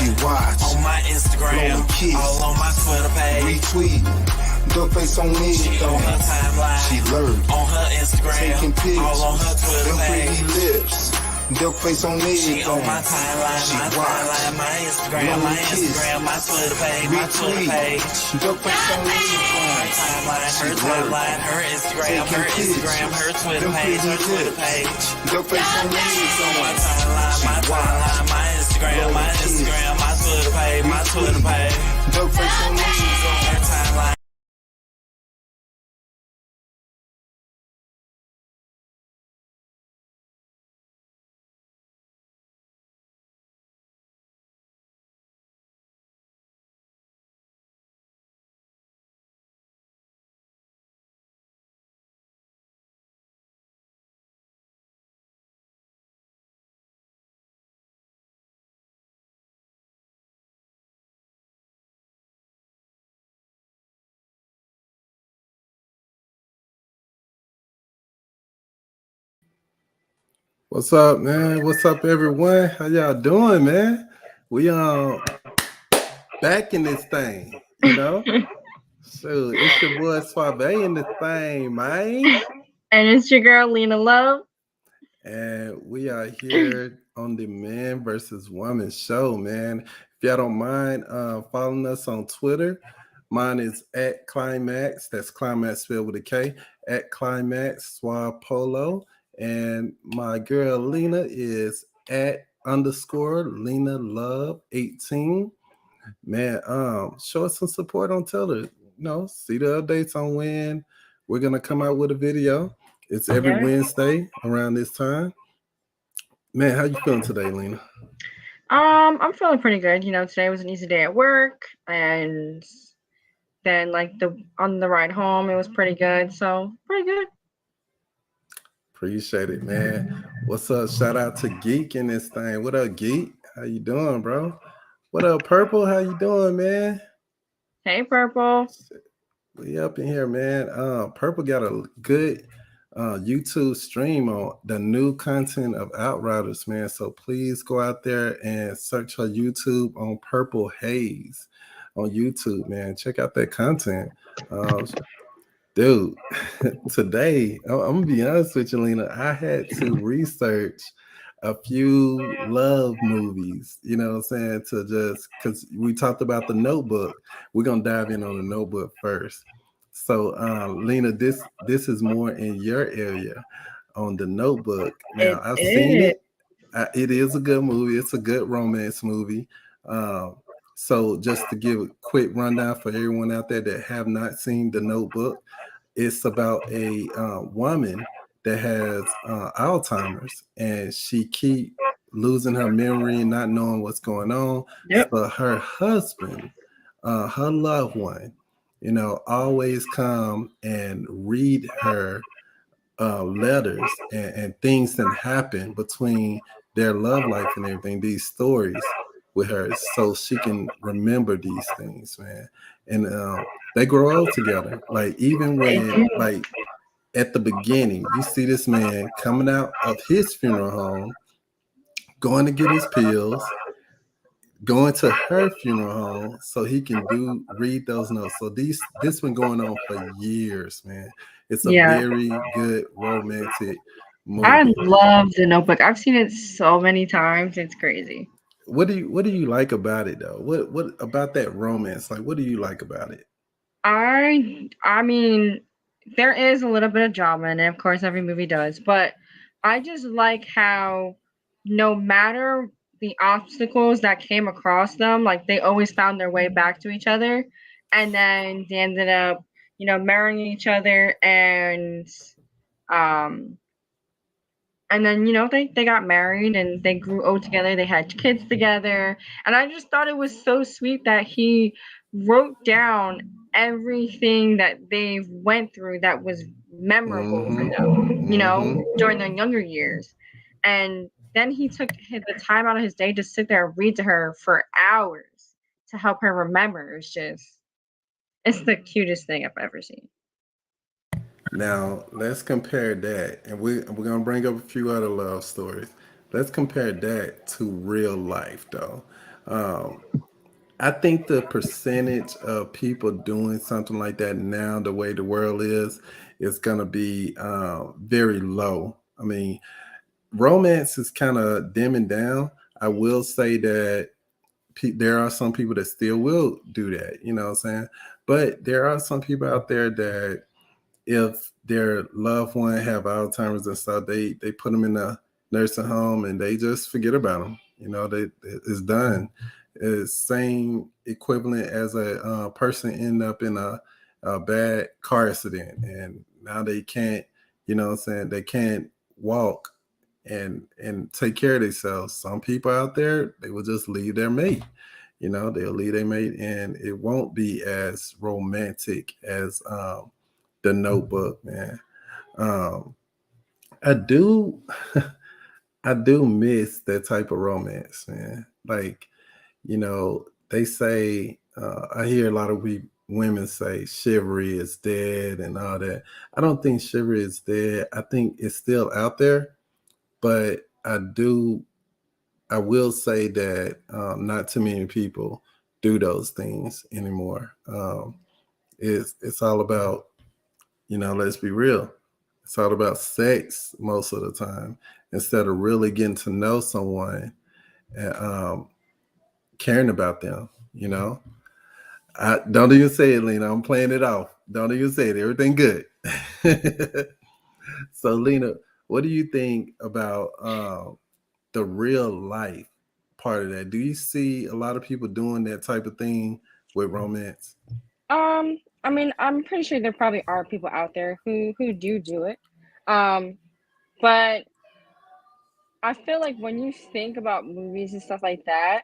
She watch on my Instagram, all on my Twitter page. Retweet. Duck face on me. She on her timeline. She lurk. On her Instagram, Taking pics. all on her Twitter Them page. pretty lips. Duck face on me. She on my timeline, She my watch. timeline, my Instagram, my Instagram, my Twitter page, my Twitter page. Duck face on me. Her timeline, her Instagram, her Instagram, her Twitter page, her Twitter page. Duck face on me. My timeline, my Instagram, my Instagram, my Twitter page, my Twitter page. Duck face on me. Her timeline. What's up, man? What's up, everyone? How y'all doing, man? We back in this thing, you know? So it's your boy Suave in this thing, man. And it's your girl, Lena Love. And we are here on the Man versus Woman show, man. If y'all don't mind following us on Twitter, mine is at Climax. That's Climax spelled with a K. At Climax Suave Polo. And my girl Lena is at _Lena Love 18. Man, show us some support on Twitter. You know, see the updates on when we're gonna come out with a video. It's every Wednesday around this time. Man, how you feeling today, Lena? I'm feeling pretty good. You know, today was an easy day at work, and then on the ride home, it was pretty good. So pretty good. Appreciate it, man. What's up? Shout out to Geek in this thing. What up, Geek? How you doing, bro? What up, Purple? How you doing, man? Hey, Purple. We up in here, man. Purple got a good YouTube stream on the new content of Outriders, man. So please go out there and search her YouTube on Purple Haze on YouTube, man. Check out that content. Dude, today, I'm gonna be honest with you, Lena. I had to research a few love movies, you know what I'm saying? To just because we talked about The Notebook. We're gonna dive in on The Notebook first. So Lena, this is more in your area on The Notebook. Now I've seen it. It is a good movie, it's a good romance movie. So just to give a quick rundown for everyone out there that have not seen The Notebook, it's about a woman that has Alzheimer's, and she keep losing her memory and not knowing what's going on. Yep. But her husband, her loved one, you know, always come and read her letters and things that happen between their love life and everything, these stories with her, so she can remember these things, man. And they grow old together. Like even when, like at the beginning, you see this man coming out of his funeral home, going to get his pills, going to her funeral home so he can read those notes. So this been going on for years, man. It's a very good romantic movie. I love The Notebook. I've seen it so many times. It's crazy. What do you like about it though? What about that romance? Like, what do you like about it? I mean, there is a little bit of drama in it, of course, every movie does, but I just like how no matter the obstacles that came across them, like they always found their way back to each other, and then they ended up, you know, marrying each other, and then, you know, they got married and they grew old together. They had kids together. And I just thought it was so sweet that he wrote down everything that they went through that was memorable for them, you know, during their younger years. And then he took the time out of his day to sit there and read to her for hours to help her remember. It's the cutest thing I've ever seen. Now let's compare that, and we're gonna bring up a few other love stories. Let's compare that to real life, though. Um, I think the percentage of people doing something like that now, the way the world is going to be very low. I mean, romance is kind of dimming down. I will say that there are some people that still will do that, you know what I'm saying? But there are some people out there that if their loved one have Alzheimer's and stuff, they put them in a nursing home and they just forget about them. You know, it's done. It's same equivalent as a person end up in a bad car accident and now they can't, you know what I'm saying, they can't walk and take care of themselves. Some people out there, they will just leave their mate. You know, they'll leave their mate and it won't be as romantic as the Notebook, man. Um, I do, I do miss that type of romance, man. Like, you know, they say I hear a lot of women say chivalry is dead and all that. I don't think chivalry is dead. I think it's still out there, but I will say that not too many people do those things anymore. It's all about, you know, let's be real. It's all about sex most of the time instead of really getting to know someone and caring about them. You know, I don't even say it, Lena. I'm playing it off. Don't even say it. Everything good. So, Lena, what do you think about the real life part of that? Do you see a lot of people doing that type of thing with romance? I mean, I'm pretty sure there probably are people out there who do it. Um, but I feel like when you think about movies and stuff like that,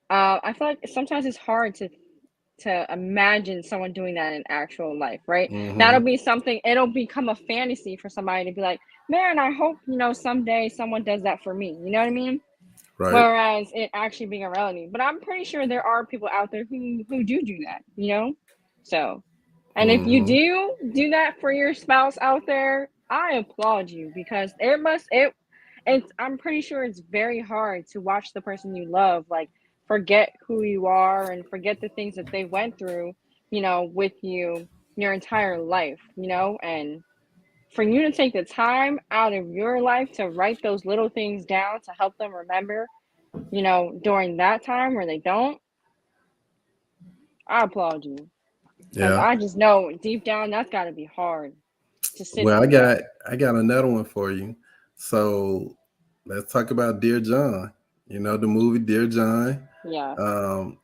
I feel like sometimes it's hard to imagine someone doing that in actual life, right? That'll Hmm. be something, it'll become a fantasy for somebody to be like, man, I hope, someday someone does that for me. You know what I mean? Right. Whereas it actually being a reality. But I'm pretty sure there are people out there who do that. So, and if you Hmm. do that for your spouse out there, I applaud you because it's I'm pretty sure it's very hard to watch the person you love like forget who you are and forget the things that they went through, with you your entire life, and for you to take the time out of your life to write those little things down to help them remember, during that time where they don't, I applaud you. Because Yeah. I just know deep down that's got to be hard to sit Well, and do that. I got another one for you. So let's talk about Dear John. You know the movie Dear John. Yeah. Um,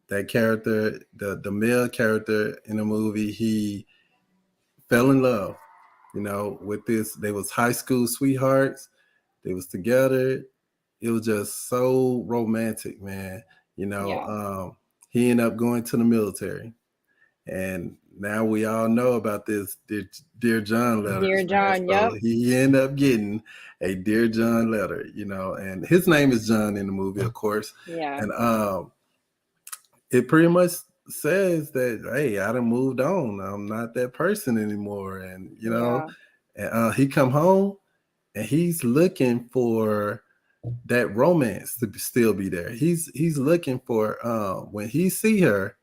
that character, the male character in the movie, he fell in love. You know, with this, they was high school sweethearts. They was together. It was just so romantic, man. You know, Yeah. he ended up going to the military. And now we all know about this Dear John Dear letters, man. John, So yep. he ended up getting a Dear John letter, you know, and his name is John in the movie, of course. Yeah. And it pretty much says that, hey, I done moved on. I'm not that person anymore. And, you know, Yeah. and, he come home and he's looking for that romance to still be there. He's looking for when he see her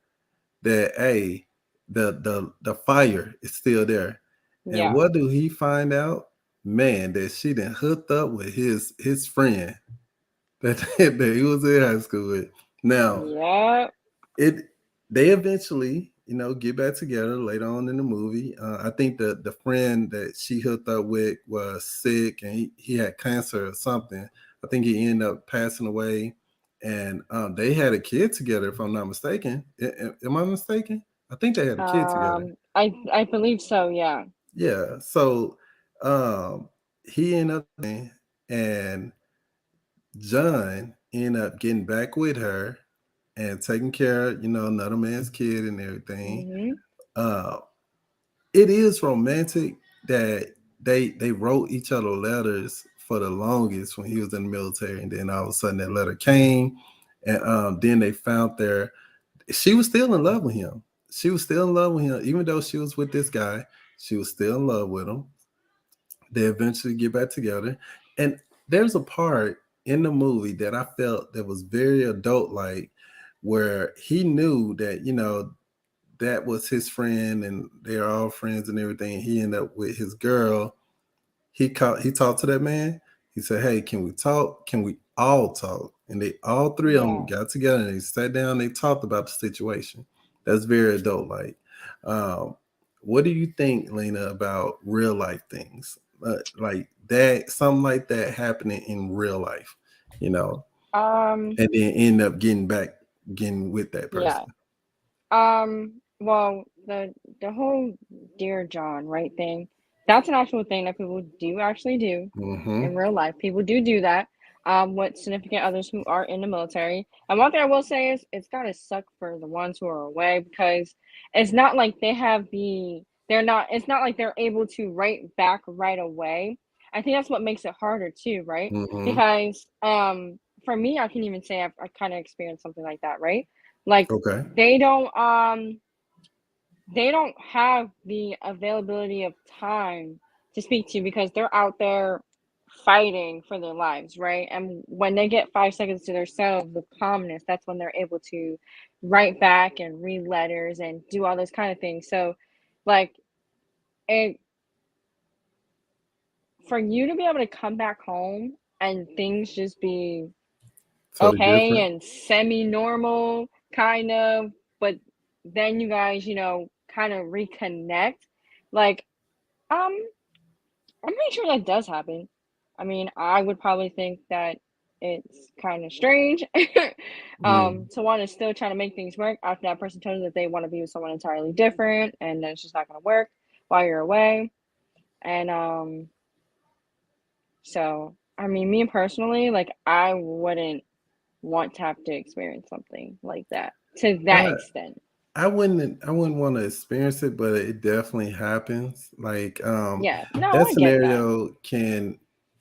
that hey, the fire is still there. And Yeah. what do he find out? Man, that she done hooked up with his friend that, that he was in high school with. Now, Yep. it they eventually, you know, get back together later on in the movie. I think the friend that she hooked up with was sick and he had cancer or something. I think he ended up passing away, and they had a kid together, if I'm not mistaken. Am I mistaken? I think they had a kid together. I believe so, yeah. Yeah. So he ended up and John ended up getting back with her and taking care of, you know, another man's kid and everything. Mhm. Uh, it is romantic that they wrote each other letters for the longest when he was in the military, and then all of a sudden that letter came, and then they found their. She was still in love with him. She was still in love with him, even though she was with this guy. She was still in love with him. They eventually get back together, and there's a part in the movie that I felt that was very adult like, where he knew that, that was his friend and they're all friends and everything. He ended up with his girl. He talked to that man. He said, "Hey, can we talk? Can we all talk?" And they all three of them Yeah. got together and they sat down. They talked about the situation. That's very adult like. What do you think, Lena, about real life things like that? Something like that happening in real life, Um. and then end up getting with that Yeah. person. Well, the whole Dear John, right thing, that's an actual thing that people do actually do in Mm-hmm. real life. People do that. With significant others who are in the military. And one thing I will say is it's gotta suck for the ones who are away because it's not like it's not like they're able to write back right away. I think that's what makes it harder too, right? Mm-hmm. Because for me, I can even say I kind of experienced something like that, right? Like Okay. they don't have the availability of time to speak to you because they're out there fighting for their lives, right? And when they get 5 seconds to themselves with calmness, that's when they're able to write back and read letters and do all those kind of things. So, like, it for you to be able to come back home and things just be Totally okay different. and semi-normal, kind of, but then you guys, kind of reconnect. Like, um, I'm pretty sure that does happen. I mean, I would probably think that it's kind of strange Mm. to want to still try to make things work after that person told you that they want to be with someone entirely different and then it's just not going to work while you're away. And so, I mean, me personally, like, I wouldn't want to have to experience something like that to that I extent. I wouldn't want to experience it, but it definitely happens. Like Yeah, no, that I get that. scenario can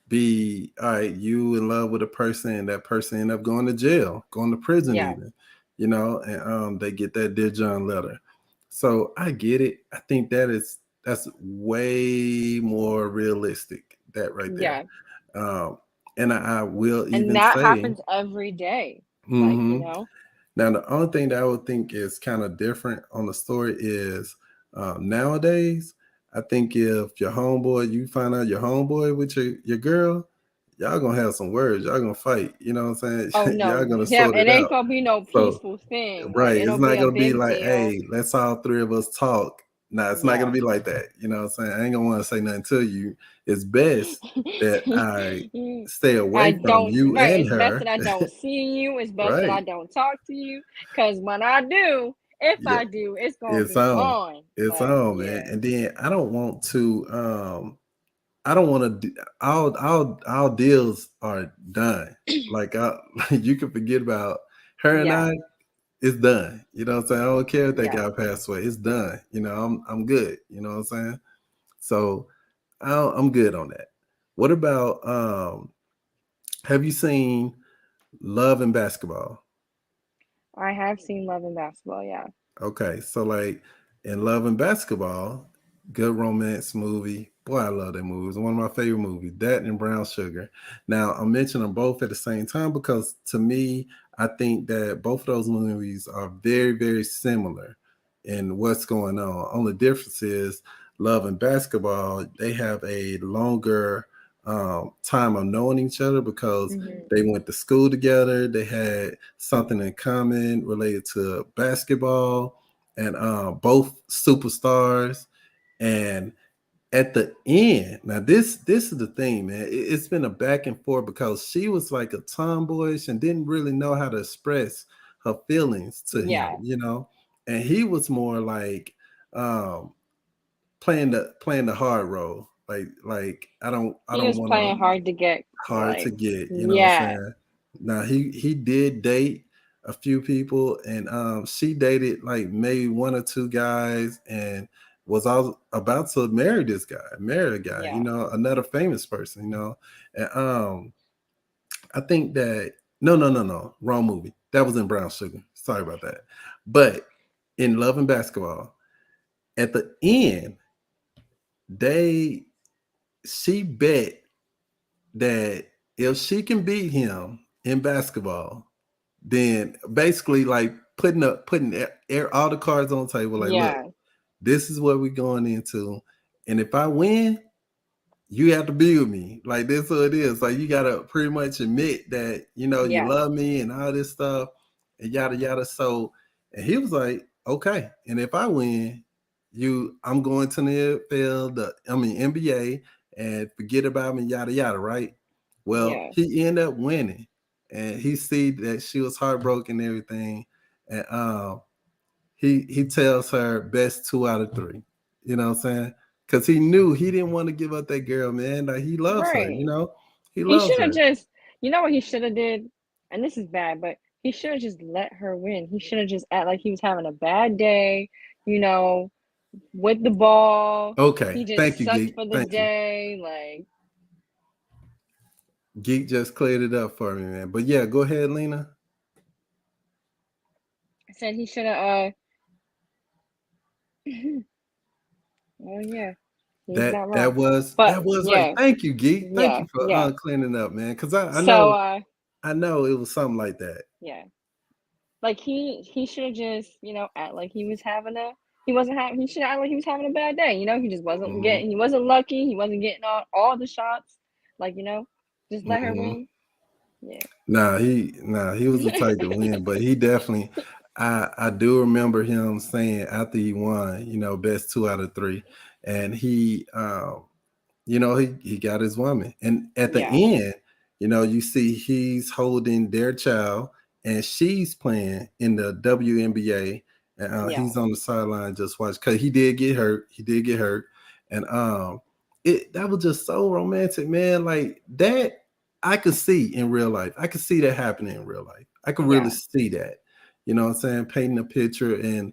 be all right, you in love with a person and that person end up going to jail, going to prison Yeah, even, and they get that Dear John letter. So I get it. I think that's way more realistic, that right there. yeah. Um and I will And even that say, happens every day. Like, mhm. Now, the only thing that I would think is kind of different on the story is nowadays, I think if you find out your homeboy with your girl, y'all gonna have some words. Y'all gonna fight. You know what I'm oh saying? Y'all no, gonna yeah, sort it it ain't out. gonna be no So, peaceful thing. Like, right, it's it'll not be a gonna be big like, deal. hey, let's all three of us talk. No, it's not gonna Yeah. be like that. You know what I'm saying? I ain't gonna want to say nothing to you. It's best that I stay I away from don't, you right. and It's best that her. I don't see you. It's best that I Right. don't talk to you. Because when I do, if Yeah. I do, it's gonna It's be on. on. It's Like, on, man. yeah. And then I don't want to all deals are done. Like you can forget about her and Yeah. I, it's done. You know what I'm saying? I don't care if that Yeah. guy passed away. It's done. I'm good. You know what I'm saying? So I'm good on that. What about have you seen Love and Basketball? I have seen Love and Basketball. Yeah. Okay, so like in Love and Basketball, good romance movie. Boy, I love that movie. It's one of my favorite movies. That and Brown Sugar. Now I'm mentioning them both at the same time because to me, I think that both of those movies are very, very similar in what's going on. Only difference is Love and Basketball, they have a longer time of knowing each other because Hmm. they went to school together. They had something in common related to basketball, and both superstars. And at the end, now this is the thing, man. It's been a back and forth because she was like a tomboyish and didn't really know how to express her feelings to him, Yeah. and he was more like um, playing the hard role. Like I He don't was want to playing hard to get. hard to Like, get, you know what I'm yeah. saying? Now he did date a few people and she dated like maybe one or two guys and was all about to marry a guy, Yeah. another famous person, And I think that no, wrong movie. That was in Brown Sugar. Sorry about that. But in Love and Basketball, at the end, they she bet that if she can beat him in basketball, then basically like putting all the cards on the table. Like, look, Yeah. this is what we're going into, and if I win, you have to be with me. Like, this what it is. Like, you gotta pretty much admit that you Yeah. love me and all this stuff and yada yada. So, and he was like, okay, and if I win, I'm going to the NFL, NBA, and forget about me, yada yada, right? Well, Yeah. he ended up winning, and he see that she was heartbroken and everything, and he tells her best 2 out of 3. You know what I'm saying? Because he knew he didn't want to give up that girl, man. Like, he loves her, Right. he He loves should have her. just, you know what he should have did? And this is bad, but he should have just let her win. He should have just act like he was having a bad day, you know, with the ball. Okay, He thank just you, sucked Geek. for the Thank you. day. Like, Geek just cleared it up for me, man. But yeah, go ahead, Lena. I said he should have, oh yeah, he's not That wrong. was But that was right. yeah, Thank you, Geek. Thank yeah, you for yeah. cleaning up, man. Because I So, know it was something like that. yeah. Like he should have just, act like he was having a he wasn't having he should act like he was having a bad day, he just wasn't Mhm, he wasn't lucky, he wasn't getting all the shots. Like, just let her mhm. win. Yeah. He was the type to win, but he definitely I do remember him saying after he won, best 2 out of 3. And he got his woman. And at the Yeah. end, you see he's holding their child and she's playing in the WNBA. And Yeah. he's on the sideline just watch because he did get hurt. He did get hurt. And that was just so romantic, man. Like that I could see in real life. I could see that happening in real life. I could really Yeah. see that. You know what I'm saying? Painting a picture. And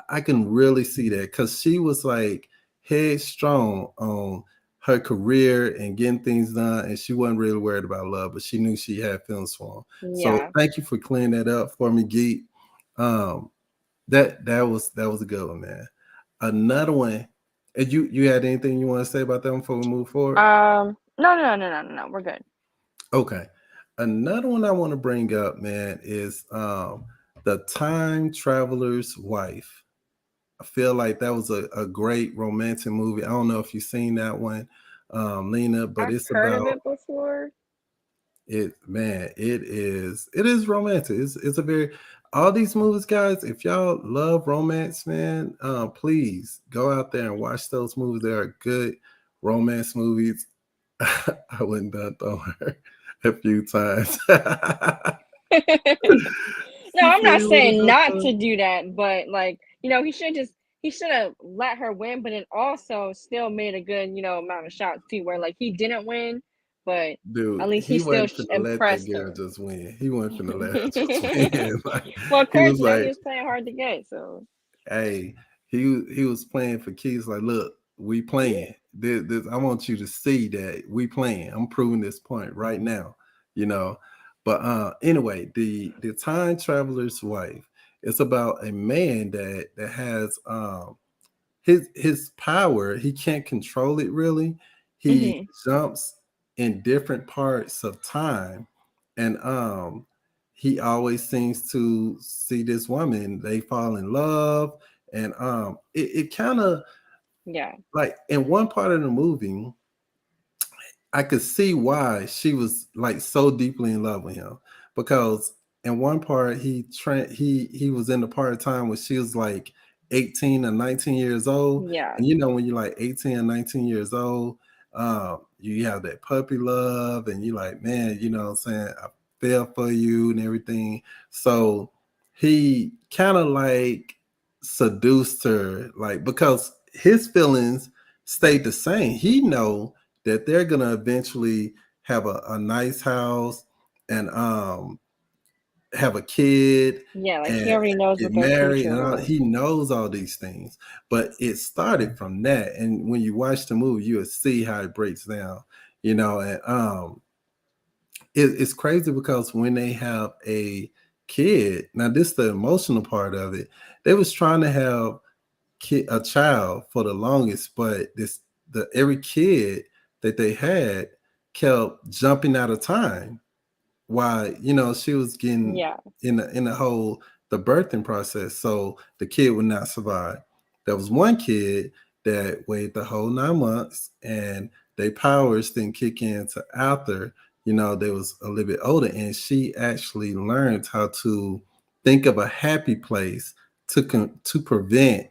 I can really see that because she was like headstrong on her career and getting things done, and she wasn't really worried about love, but she knew she had feelings for him. So Yeah. thank you for clearing that up for me, Geek. That was a good one, man. Another one. And you had anything you want to say about that one before we move forward? No, we're good. Okay. Another one I want to bring up, man, is The Time Traveler's Wife. I feel like that was a great romantic movie. I don't know if you've seen that one, Lena, but I've it's heard of about it before. it, man. It is romantic. It's a very all these movies, guys. If y'all love romance, man, please go out there and watch those movies. They are good romance movies. I went down on her a few times. No, I'm not saying not to. to do that, but like, he should have let her win, but then also still made a good, amount of shots too, where like he didn't win, but Dude, at least he he still wasn't finna let that impressed girl her. just win. He wasn't finna let her just win. Like, Well, of he course, was he like, was playing hard to get, so hey, he was playing for keys. Like, look, we playing. This, I want you to see that we playing. I'm proving this point right now. You know. But anyway, the Time Traveler's Wife. It's about a man that has his power. He can't control it really. He jumps in different parts of time, and he always seems to see this woman. They fall in love, and it kind of yeah, like in one part of the movie, I could see why she was like so deeply in love with him because in one part he was in the part of time when she was like 18 or 19 years old. yeah, And when you're like 18 or 19 years old, you have that puppy love and you're like, man, you know what I'm saying? I fell for you and everything. So he kind of like seduced her, like because his feelings stayed the same. He know that they're gonna eventually have a nice house and have a kid yeah. Like he and already knows get what their married future and all. was. He knows all these things, but it started from that. And when you watch the movie, you'll see how it breaks down. And it's crazy because when they have a kid, now this is the emotional part of it. They was trying to have a child for the longest, but every kid that they had kept jumping out of time while she was getting Yeah. in the whole the birthing process, so the kid would not survive. There was one kid that waited the whole 9 months, and their powers didn't kick in to after they was a little bit older, and she actually learned how to think of a happy place to prevent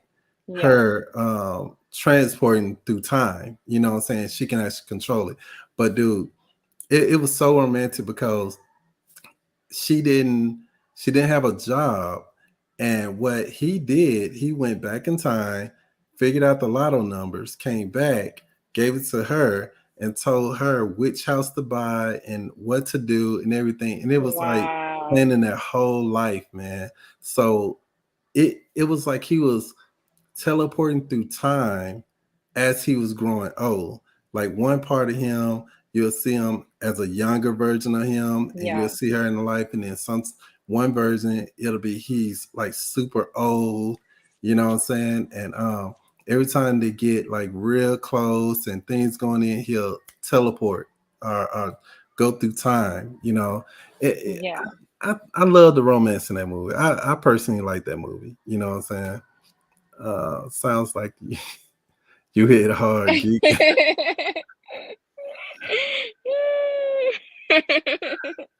Yeah. her transporting through time. You know what I'm saying? She can actually control it. But dude, it was so romantic because she didn't she didn't have a job, and what he did, he went back in time, figured out the lotto numbers, came back, gave it to her, and told her which house to buy and what to do and everything, and it was like Wow. planning their whole life, man. So it was like he was teleporting through time as he was growing old. Like one part of him, you'll see him as a younger version of him, and you'll Yeah. see her in life, and then some one version, it'll be he's like super old, you know what I'm saying? And every time they get like real close and things going in, he'll teleport or go through time. Yeah. I love the romance in that movie. I personally like that movie, you know what I'm saying? Sounds like you hit hard, geek.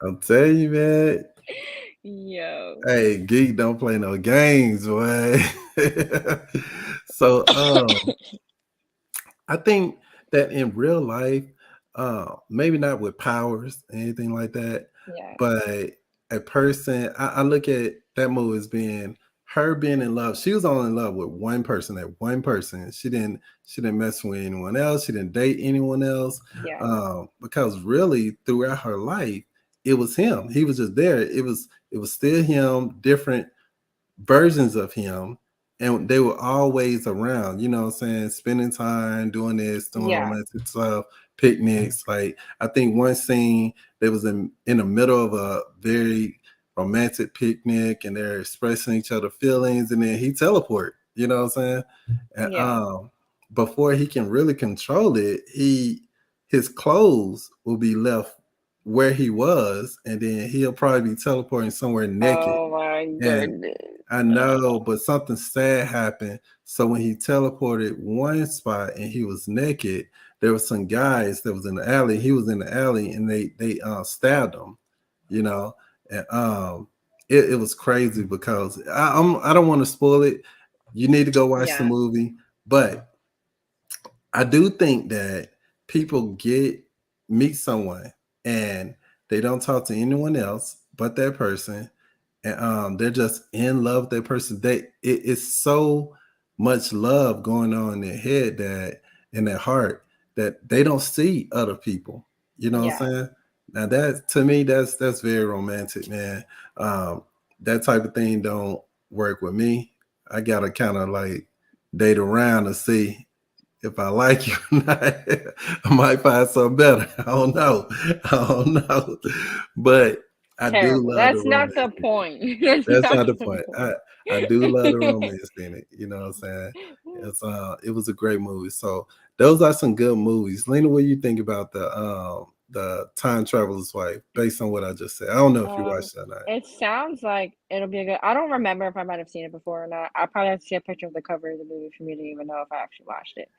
I'm telling you, man. Yo. Hey, geek don't play no games, boy. So, I think that in real life, maybe not with powers, anything like that, Yeah. but a person, I look at that movie as being her being in love. She was only in love with one person, that one person. She didn't mess with anyone else. She didn't date anyone else. Yeah. Because really throughout her life, it was him. He was just there. It was still him, different versions of him, and they were always around, you know what I'm saying, spending time doing this, doing Yeah. romantic stuff, picnics. Like I think one scene they was in the middle of a very romantic picnic, and they're expressing each other feelings, and then he teleport, you know what I'm saying? And Yeah. before he can really control it, his clothes will be left where he was, and then he'll probably be teleporting somewhere naked. Oh my And goodness. I know, but something sad happened. So when he teleported one spot and he was naked, there were some guys that was in the alley. He was in the alley, and they stabbed him, you know. And it was crazy because I don't want to spoil it. You need to go watch the Yeah. movie, but I do think that people meet someone and they don't talk to anyone else but that person, and they're just in love with that person. It's so much love going on in their head, that in their heart, that they don't see other people. You know what Yeah. I'm saying? Now that, to me, that's very romantic, man. Um, that type of thing don't work with me. I gotta kind of like date around to see if I like you or not. I might find something better. I don't know. I don't know. But I do Terrible. love the That's not the romance. point. That's That's not not the the point. point. I do love the romance in it. You know what I'm saying? It was a great movie. So those are some good movies. Lena, what do you think about the Time Traveler's Wife based on what I just said? I don't know if you Um, watched that or not. it sounds like it'll be a good. I don't remember if I might have seen it before or not. I probably have to see a picture of the cover of the movie for me to even know if I actually watched it.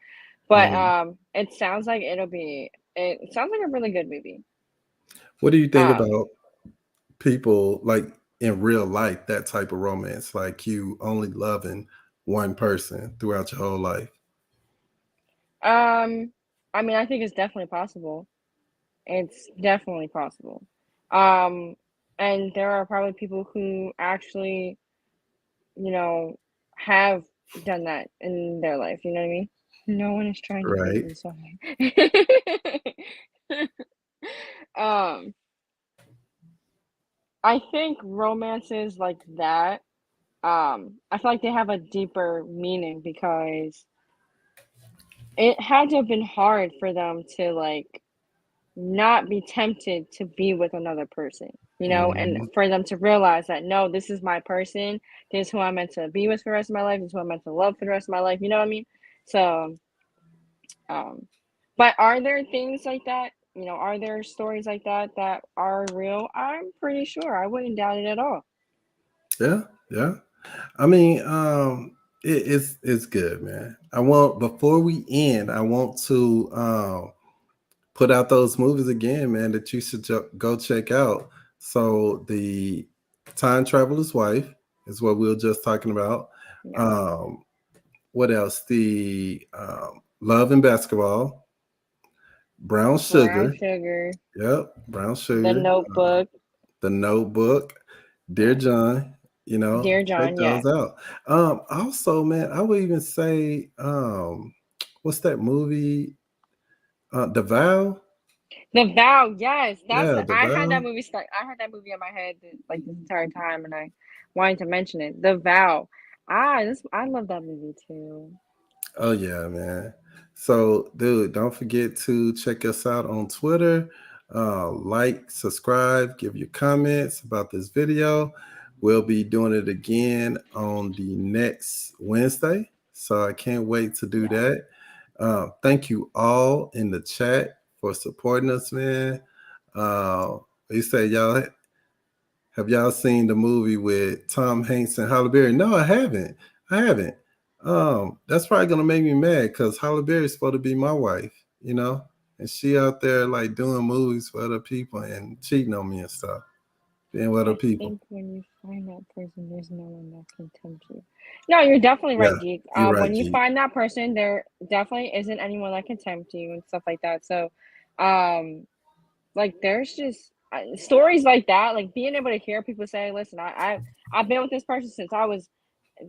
But Mhm. it sounds like it'll be. It sounds like a really good movie. What do you think Um, about people like in real life, that type of romance, like you only loving one person throughout your whole life? um, I mean, I think it's definitely possible. It's definitely possible. Um, and there are probably people who actually, you know, have done that in their life. You know what I mean? No one is trying to hurt Right. me, sorry. um, I think romances like that, I feel like they have a deeper meaning because it had to have been hard for them to like not be tempted to be with another person, and Mhm. for them to realize that no, this is my person, this is who I'm meant to be with for the rest of my life, this is who I'm meant to love for the rest of my life, you know what I mean? So, um, but are there things like that? are there stories like that that are real? I'm pretty sure. I wouldn't doubt it at all. Yeah, yeah. I mean, it's good, man. Before we end, I want to put out those movies again, man, that you should go check out. So the Time Traveler's Wife is what we were just talking about. Yeah. What else? The Love and Basketball, Brown Brown Sugar. Sugar, Yep, Brown The Sugar. Notebook, The Notebook, Dear yeah. John. Dear Check John, yeah. those out. Also, man, I would even say, what's that movie? The Vow. The Vow, yes. Yeah, The I had that Vow. movie stuck. I had that movie in my head like this entire time, and I wanted to mention it. The Vow. I love that movie too. Oh yeah, man. So, dude, don't forget to check us out on Twitter. Like, subscribe, give your comments about this video. We'll be doing it again on the next Wednesday. So I can't wait to do Yeah. that. Thank you all in the chat for supporting us, man. You say have y'all seen the movie with Tom Hanks and Halle Berry? No, I haven't. That's probably gonna make me mad because Halle Berry's supposed to be my wife, and she out there like doing movies for other people and cheating on me and stuff, being with other I people. think when you find that person, there's no one that can tempt you. No, you're definitely right, Yeah, Geek. you're right, When you G. find that person, there definitely isn't anyone that can tempt you and stuff like that. So, like there's just stories like that, like being able to hear people say, "Listen, I've been with this person since I was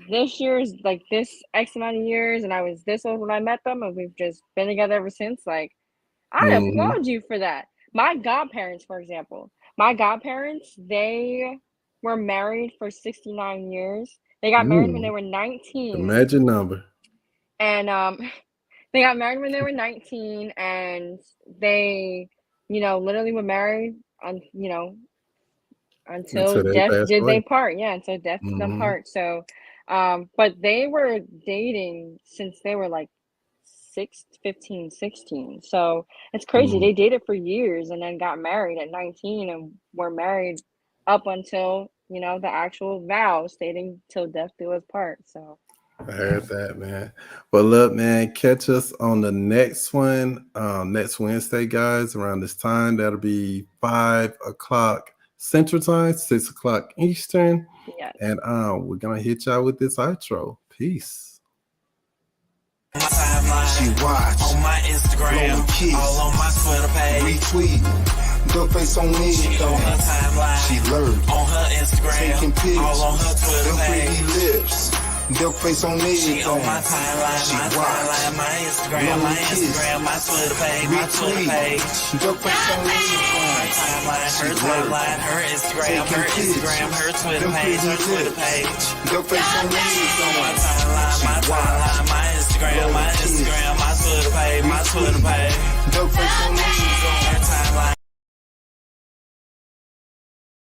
this year's like this X amount of years, and I was this old when I met them, and we've just been together ever since." Like, I Mhm. applaud you for that. My godparents, for example, they were married for 69 years. They got married when they were The 19, magic number. and they got married when they were 19, and they, literally were married on, until Until they death passed did they away. part. Yeah, until death did them Hmm. part. So, but they were dating since they were like 15, 16. So it's crazy. Hmm. They dated for years and then got married at 19 and were married up until, the actual vow stating till death do us part. So I heard that, man. But look, man, catch us on the next one, next Wednesday, guys, around this time. That'll be 5 o'clock Central Time, 6 o'clock Eastern. yes. And we're gonna hit y'all with this outro. Peace. My timeline, She watch, on my Instagram, blowing kiss, all on my Twitter page. retweet, duck face on me. She on her timeline, She lurk, on her Instagram, taking pics, all on her Twitter them page. pretty lips, duck face on me. She on my timeline, She my watch, timeline, my Instagram, blowing my kiss, Instagram, my Twitter page, my Twitter page. retweet, duck face on me. Her timeline, her Instagram, her Instagram, her Twitter page, her Twitter page. Duck face on me. My timeline, my Instagram, my Instagram, my